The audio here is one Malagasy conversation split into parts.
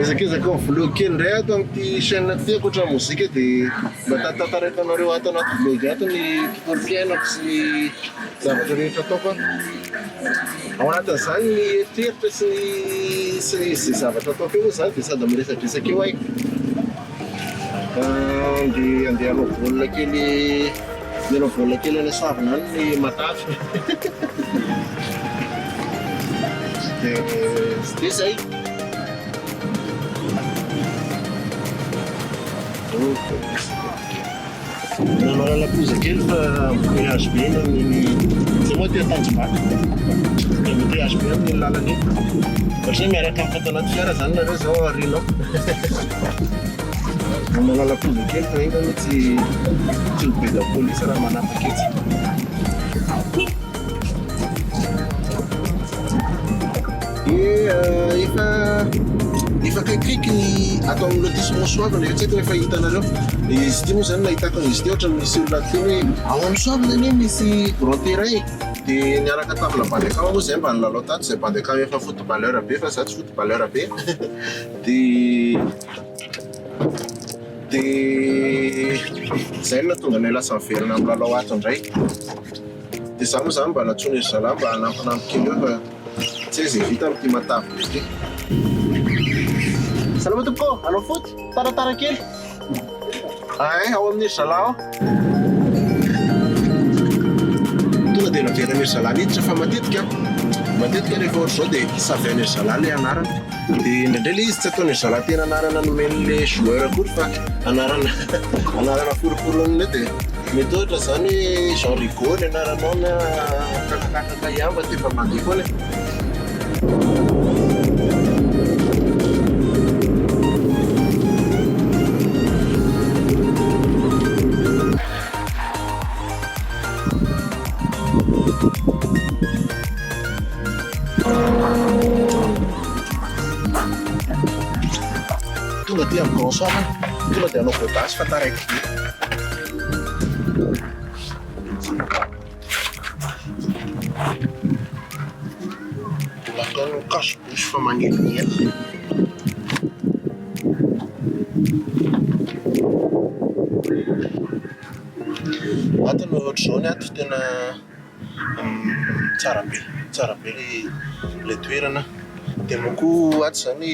Ezakizaka vlog kely ndray ato amin'ity chaîne ty akoatra mozika dia mba tantaraiko ato anaty vlog ato ny tontolo fiainako sy ny zavatra rehetra ataoko. Ao anatin'izany ny eritreritry sy ny zavatra ataoko eo zany dia sady miresadresaka eo ahy. Dia andeha hanao baolina kely any Soavina any ny matafy. Dia zay. Nanao lalapoza kely fa voyage be zay moa tia tanjombato dia voyage be amin'ny lalana iny satria miaraka amin'ny fato anaty fiara zany nareo zao arinao. Nanao lalapoza kely fa iny aloha tsy mibeda polisy raha manapaka etsy. Efa kaikaiky ny atao amin'ny lotissement Soavina tsy haiko rehefa hitanareo. Izy ity moa zany nahitako izy ity ohatran'ny misy olona teny hoe ao amin'ny Soavina anie misy grand terrain dia niaraka tamina bandekao moa zay mba nilalao tato zay bandekao efa footballeur be fa za tsy footballeur be. Dia zay no tonga ny lasa miverina amin'ny lalao ato indray. Dia za moa zany mba natsony ry zalahy mba hanampinampy kely eo fa tsy zay vita amin'ity matavy be ity. Salama tompoko, hanao foot? Taratara kely. Ao amin'ny zalahy ao. Tonga dia naverana ry zalahy niditra fa matetika rehefa ohatr'izao dia savian'ry zalahy ilay anarana. Dia indraindray ilay izy tsy ataon'ry zalahy tena anarana nomen'ilay joueur akory fa anarana foroforon'ilay dia mety ohatra zany hoe Jean Rigaud ny anaranao na kakakaka ihamba dia efa mandeha foana. Tonga dia amin'ny Grand Soavina, tonga dia hanao godasy fa taraiky be. Mbola atao cache-bouche fa magnelingely. Ato no ohatr'izao ny ato tena tsara be ilay toerana. Dia moa koa ato zany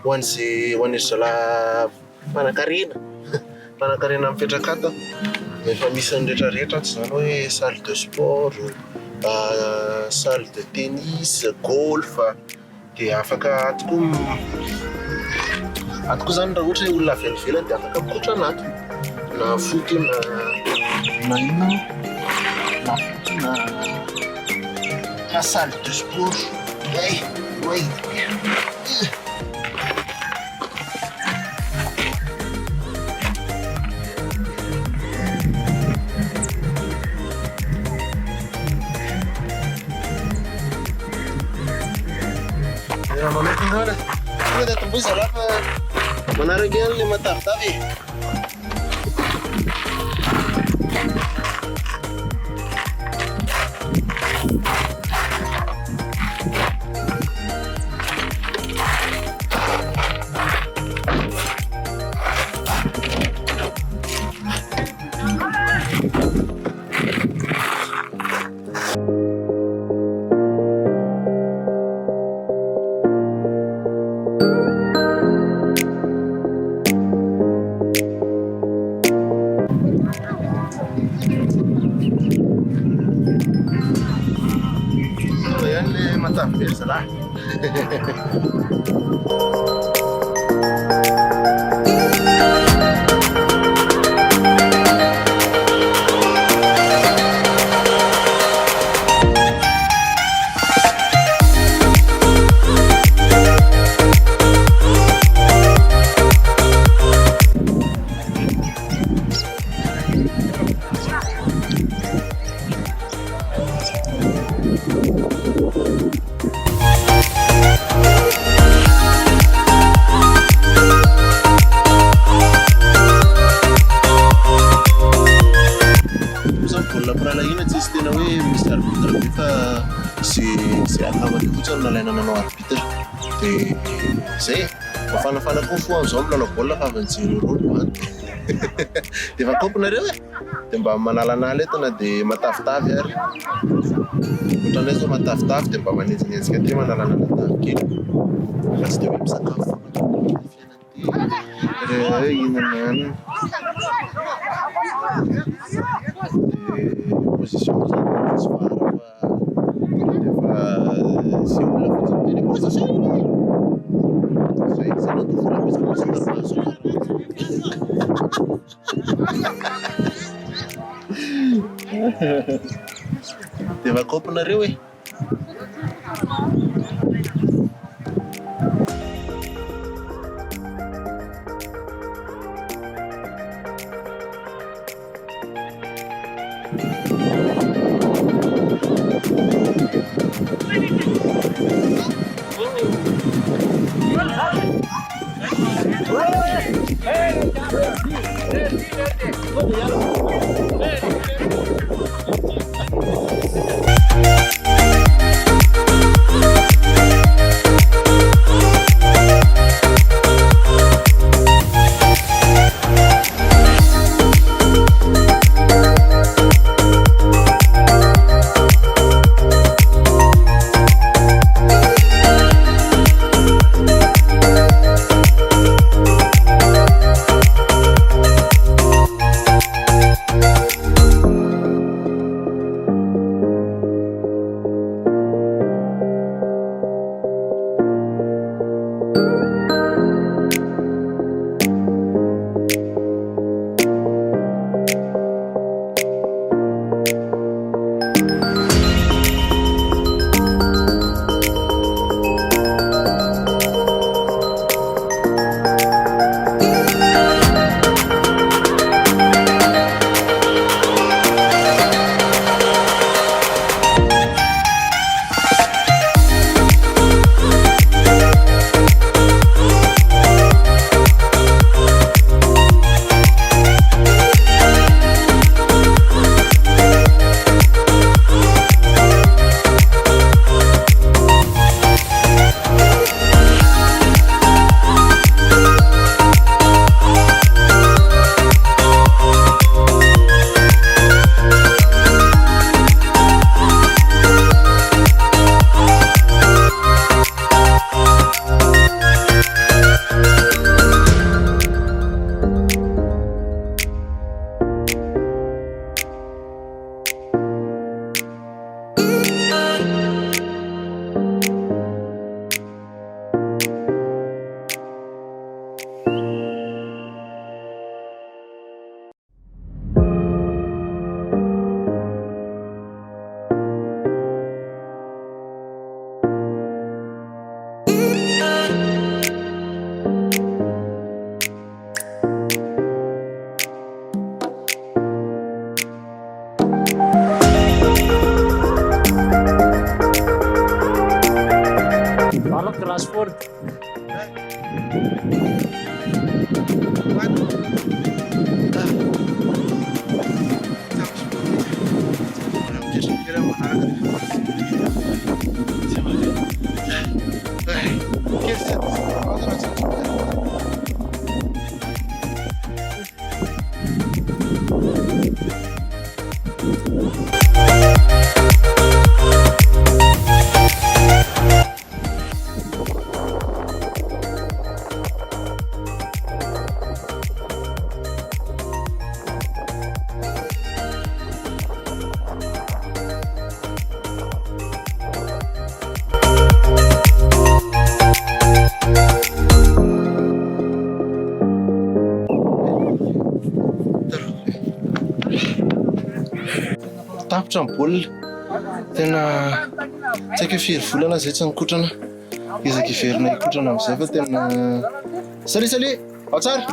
ho an'izay zalahy mpanan-karena mipetraka ato efa misy ny rehetrarehetra ato zany hoe salle de sport, salle de tennis, golf. Dia afaka ato koa zany raha ohatra hoe olona avy any ivelany dia afaka mikotra anato na foot na inona na salle de sport. Manokana tonga dia tomboy zalahy fa manaraka ihany ilay matavitavy. Matavy be ry zalahy. Zay Mafanafana koa foan'izao milalao baolina fa avy nijery rolo dia efa kaopinareo e dia mba manalanala entana dia matavitavy ary ohatranay zao matavitavy dia mba manenjinyenzika ty manalanala tavy kely fa tsy dia hoe misakafo fiainana inana hanina dia position zany tsy vara fa efa sy olona fotsiny dia position zay zany atao vola misy masinabazo dia efa kaopinareo e Rashford. Tapitra ny baolina tena tsy haiko firy volana zay tsy nikotrana izaka iverina ikotrana amin'izay fa tena salut ao tsara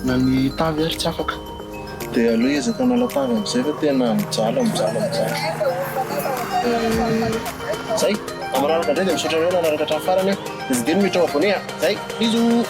na ny tavy ary tsy afaka dia aloha ezaka nala tavy amin'izay fa tena mijaly zay amanaraka indray dia misaotra ireo nanaraka hatramin'ny farany izy dia miditra ao abonné zay bisous.